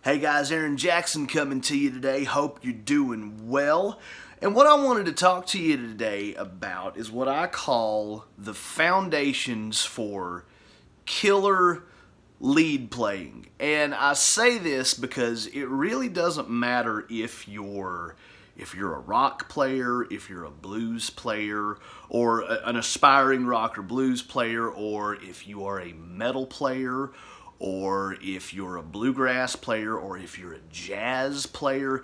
Hey guys, Aaron Jackson coming to you today. Hope you're doing well. And what I wanted to talk to you today about is what I call the foundations for killer lead playing. And I say this because it really doesn't matter if you're a rock player, if you're a blues player, or an aspiring rock or blues player, or if you are a metal player, or if you're a bluegrass player, or if you're a jazz player.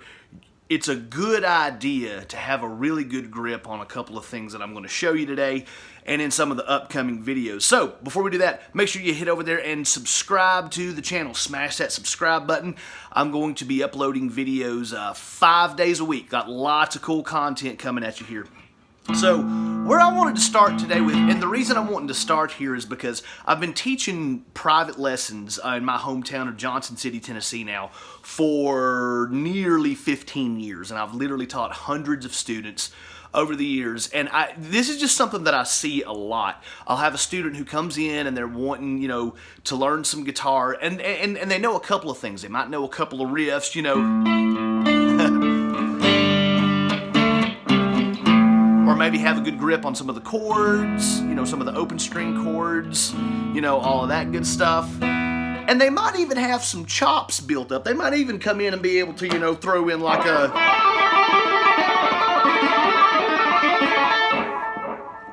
It's a good idea to have a really good grip on a couple of things that I'm going to show you today and in some of the upcoming videos. So, before we do that, make sure you hit over there and subscribe to the channel. Smash that subscribe button. I'm going to be uploading videos 5 days a week. Got lots of cool content coming at you here. So, where I wanted to start today with, and the reason I'm wanting to start here is because I've been teaching private lessons in my hometown of Johnson City, Tennessee now for nearly 15 years, and I've literally taught hundreds of students over the years, and this is just something that I see a lot. I'll have a student who comes in and they're wanting, to learn some guitar, and they know a couple of things. They might know a couple of riffs, or maybe have a good grip on some of the chords, some of the open string chords, all of that good stuff. And they might even have some chops built up. They might even come in and be able to, throw in like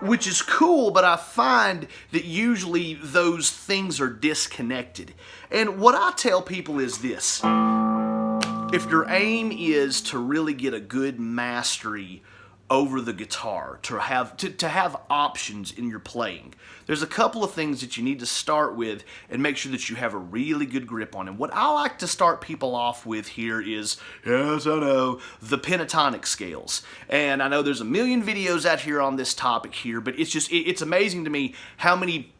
which is cool, but I find that usually those things are disconnected. And what I tell people is this: if your aim is to really get a good mastery over the guitar, to have options in your playing, there's a couple of things that you need to start with and make sure that you have a really good grip on. And what I like to start people off with here is, yes, I know, the pentatonic scales. And I know there's a million videos out here on this topic here, but it's amazing to me how many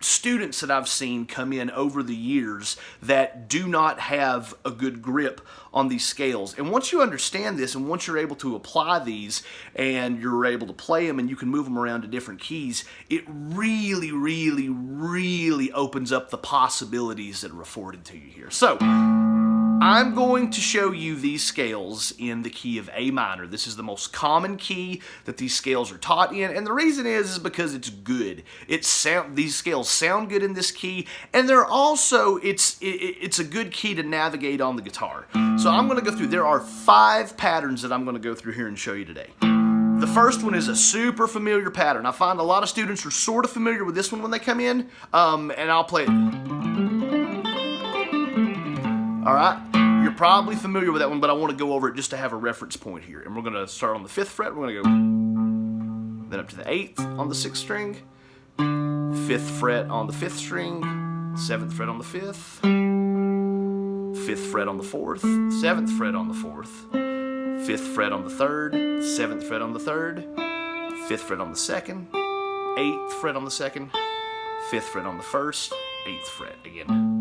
students that I've seen come in over the years that do not have a good grip on these scales. And once you understand this, and once you're able to apply these, and you're able to play them, and you can move them around to different keys, it really, really, really opens up the possibilities that are afforded to you here. So, I'm going to show you these scales in the key of A minor. This is the most common key that these scales are taught in, and the reason is because it's good. These scales sound good in this key, and they're also, it's a good key to navigate on the guitar. So I'm going to go through, there are 5 patterns that I'm going to go through here and show you today. The first one is a super familiar pattern. I find a lot of students are sort of familiar with this one when they come in, and I'll play it. Alright, you're probably familiar with that one, but I want to go over it just to have a reference point here. And we're going to start on the 5th fret, we're going to go then up to the 8th on the 6th string, 5th fret on the 5th string, 7th fret on the 5th, 5th fret on the 4th, 7th fret on the 4th, 5th fret on the 3rd, 7th fret on the 3rd, 5th fret on the 2nd, 8th fret on the 2nd, 5th fret on the 1st, 8th fret again.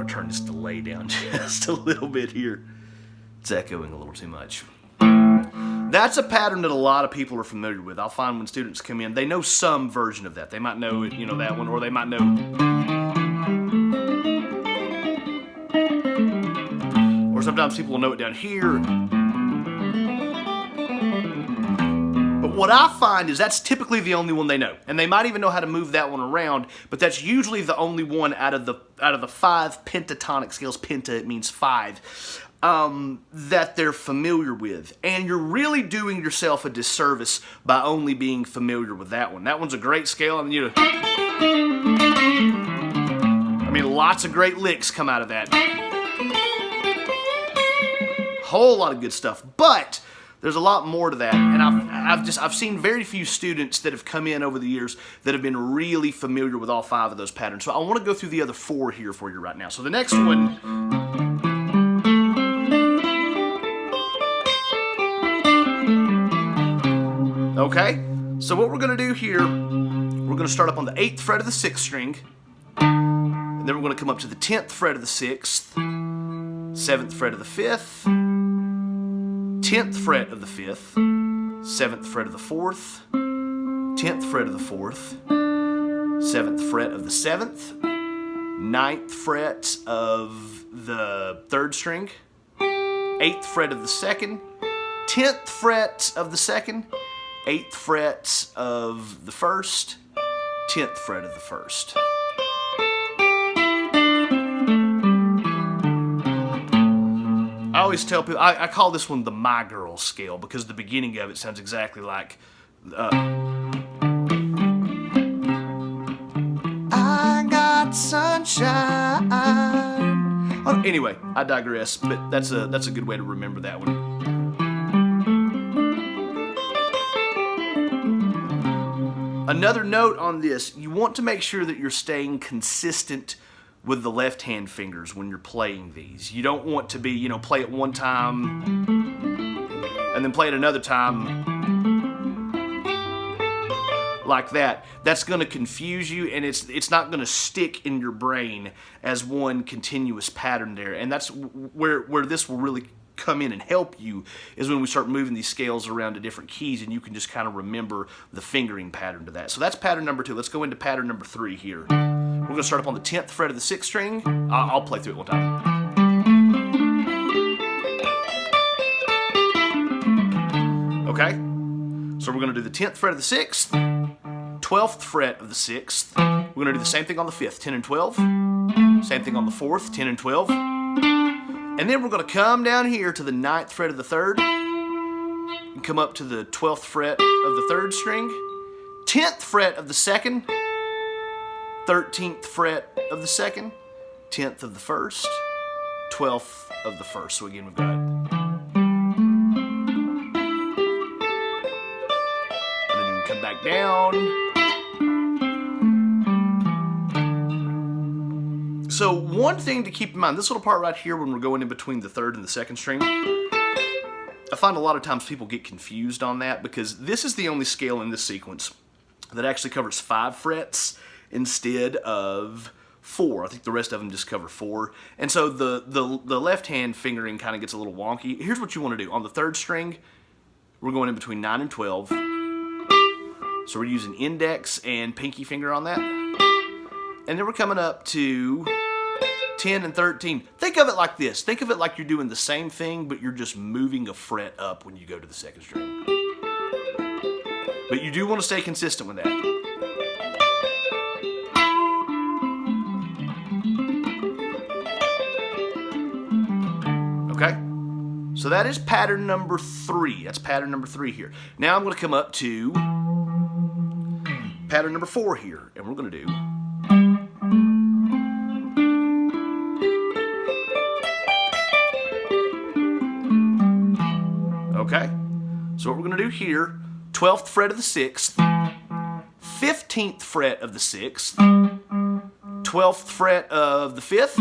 Turn this delay down just a little bit here. It's echoing a little too much. That's a pattern that a lot of people are familiar with. I'll find when students come in, they know some version of that. They might know, that one, or they might know. Or sometimes people will know it down here. What I find is that's typically the only one they know, and they might even know how to move that one around, but that's usually the only one out of the 5 pentatonic scales. Penta, it means 5, that they're familiar with. And you're really doing yourself a disservice by only being familiar with that one. That one's a great scale, and lots of great licks come out of that. Whole lot of good stuff, but there's a lot more to that, and I've seen very few students that have come in over the years that have been really familiar with all 5 of those patterns. So I want to go through the other 4 here for you right now. So the next one, okay, so what we're going to do here, we're going to start up on the 8th fret of the 6th string, and then we're going to come up to the 10th fret of the 6th, 7th fret of the 5th, 10th fret of the 5th, 7th fret of the 4th, 10th 10th fret of the 4th, 7th fret of the 7th, 9th fret of the 3rd string, 8th fret of the 2nd, 10th fret of the 2nd, 8th fret of the 1st, 10th fret of the 1st. I always tell people, I call this one the My Girl scale because the beginning of it sounds exactly like I got sunshine. Oh, anyway, I digress, but that's a good way to remember that one. Another note on this, you want to make sure that you're staying consistent with the left hand fingers when you're playing these. You don't want to be, play it one time and then play it another time like that. That's going to confuse you, and it's not going to stick in your brain as one continuous pattern there. And that's where this will really come in and help you, is when we start moving these scales around to different keys, and you can just kind of remember the fingering pattern to that. So that's pattern number 2. Let's go into pattern number 3 here. We're going to start up on the 10th fret of the 6th string. I'll play through it one time. Okay? So we're going to do the 10th fret of the 6th, 12th fret of the 6th. We're going to do the same thing on the 5th, 10 and 12. Same thing on the 4th, 10 and 12. And then we're going to come down here to the 9th fret of the 3rd and come up to the 12th fret of the 3rd string, 10th fret of the 2nd, 13th fret of the 2nd, 10th of the 1st, 12th of the 1st. So again, we've got, and then you can come back down. So one thing to keep in mind, this little part right here when we're going in between the 3rd and the 2nd string, I find a lot of times people get confused on that because this is the only scale in this sequence that actually covers 5 frets instead of 4. I think the rest of them just cover 4. And so the left hand fingering kind of gets a little wonky. Here's what you want to do. On the 3rd string, we're going in between 9 and 12. So we're using index and pinky finger on that. And then we're coming up to 10 and 13. Think of it like this. Think of it like you're doing the same thing, but you're just moving a fret up when you go to the 2nd string. But you do want to stay consistent with that. Okay? So that is pattern number 3. That's pattern number 3 here. Now I'm going to come up to pattern number 4 here, and we're going to do okay? So what we're going to do here, 12th fret of the 6th, 15th fret of the 6th, 12th fret of the 5th,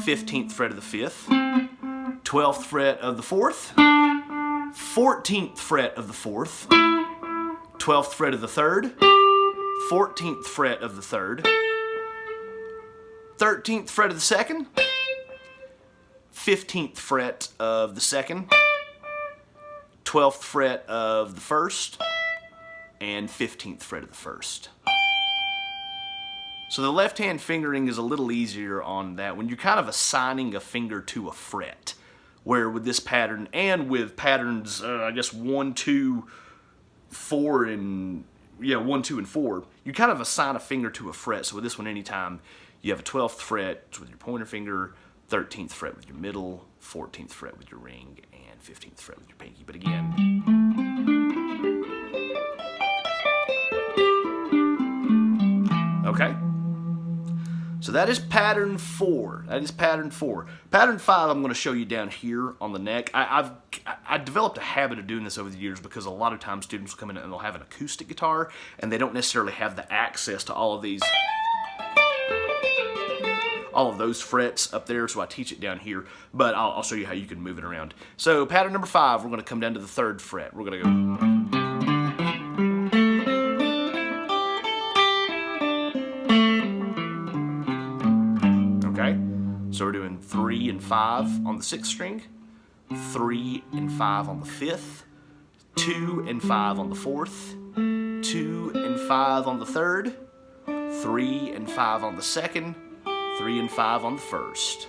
15th fret of the 5th, 12th fret of the 4th, 14th fret of the 4th, 12th fret of the 3rd, 14th fret of the 3rd, 13th fret of the 2nd, 15th fret of the 2nd, 12th fret of the 1st, and 15th fret of the 1st. So the left hand fingering is a little easier on that when you're kind of assigning a finger to a fret, where with this pattern and with patterns, I guess 1, 2, 4, and 1, 2, and 4, you kind of assign a finger to a fret. So with this one, anytime you have a 12th fret with your pointer finger, 13th fret with your middle, 14th fret with your ring, and 15th fret with your pinky. But again, okay? So that is pattern 4. That is pattern 4. Pattern 5 I'm going to show you down here on the neck. I developed a habit of doing this over the years because a lot of times students will come in and they'll have an acoustic guitar and they don't necessarily have the access to all of those frets up there, so I teach it down here, but I'll show you how you can move it around. So pattern number 5, we're going to come down to the 3rd fret. We're going to go. Okay, so we're doing 3 and 5 on the 6th string, 3 and 5 on the 5th, 2 and 5 on the 4th, 2 2 and 5 on the third, 3 and 5 on the second, 3 and 5 on the first.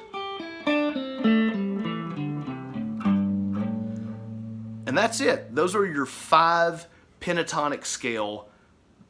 And that's it. Those are your 5 pentatonic scale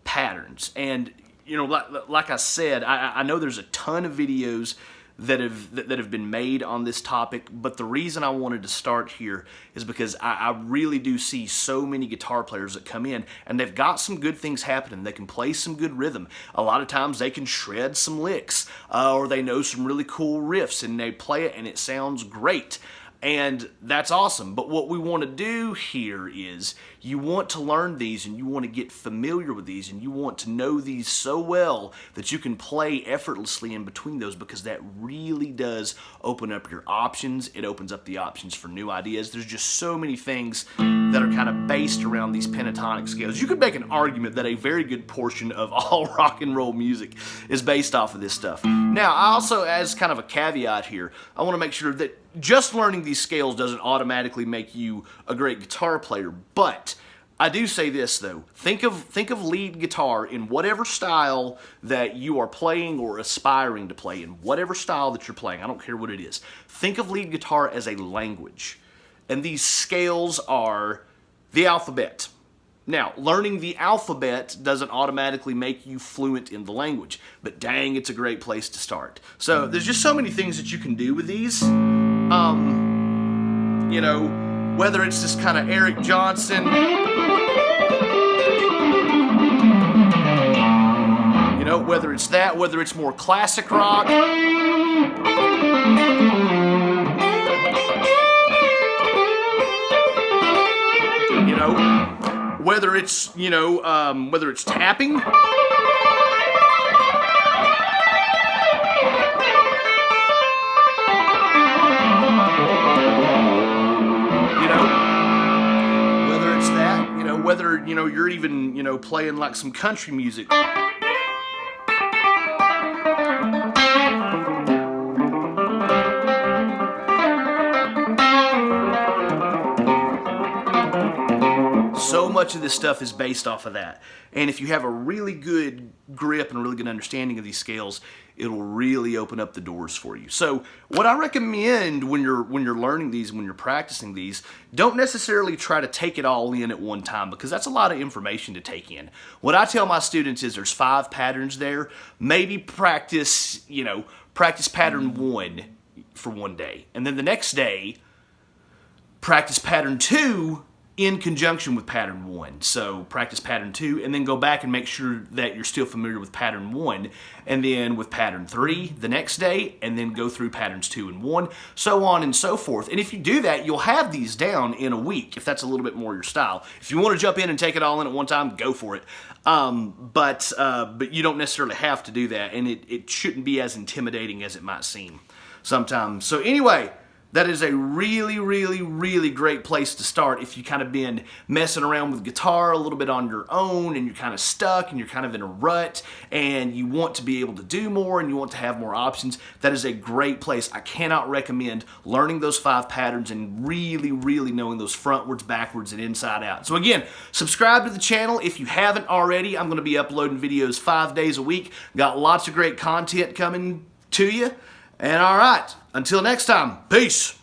patterns. And you know, like I said, I know there's a ton of videos that have been made on this topic, but the reason I wanted to start here is because I really do see so many guitar players that come in and they've got some good things happening. They can play some good rhythm. A lot of times they can shred some licks, or they know some really cool riffs and they play it and it sounds great. And that's awesome. But what we want to do here is you want to learn these and you want to get familiar with these and you want to know these so well that you can play effortlessly in between those, because that really does open up your options. It opens up the options for new ideas. There's just so many things that are kind of based around these pentatonic scales. You could make an argument that a very good portion of all rock and roll music is based off of this stuff. Now, I also, as kind of a caveat here, I want to make sure that just learning these scales doesn't automatically make you a great guitar player, but I do say this though. Think of lead guitar in whatever style that you are playing or aspiring to play, in whatever style that you're playing. I don't care what it is. Think of lead guitar as a language, and these scales are the alphabet. Now, learning the alphabet doesn't automatically make you fluent in the language, but dang, it's a great place to start. So there's just so many things that you can do with these. You know, whether it's this kind of Eric Johnson, you know, whether it's that, whether it's more classic rock, you know, whether it's, you know, whether it's tapping, whether, you know, you're even, you know, playing like some country music. So much of this stuff is based off of that. And if you have a really good grip and a really good understanding of these scales, it'll really open up the doors for you. So what I recommend when you're learning these, when you're practicing these, don't necessarily try to take it all in at one time, because that's a lot of information to take in. What I tell my students is there's 5 patterns there. Maybe practice, you know, practice pattern 1 for one day. And then the next day, practice pattern 2 in conjunction with pattern 1. So practice pattern 2 and then go back and make sure that you're still familiar with pattern 1, and then with pattern 3 the next day, and then go through patterns 2 and 1, so on and so forth. And if you do that, you'll have these down in a week, if that's a little bit more your style. If you want to jump in and take it all in at one time, go for it. But you don't necessarily have to do that, and it shouldn't be as intimidating as it might seem sometimes. So anyway, that is a really, really, really great place to start if you kind of been messing around with guitar a little bit on your own and you're kind of stuck and you're kind of in a rut and you want to be able to do more and you want to have more options. That is a great place. I cannot recommend learning those 5 patterns and really, really knowing those frontwards, backwards, and inside out. So again, subscribe to the channel if you haven't already. I'm going to be uploading videos 5 days a week. Got lots of great content coming to you. And all right, until next time, peace.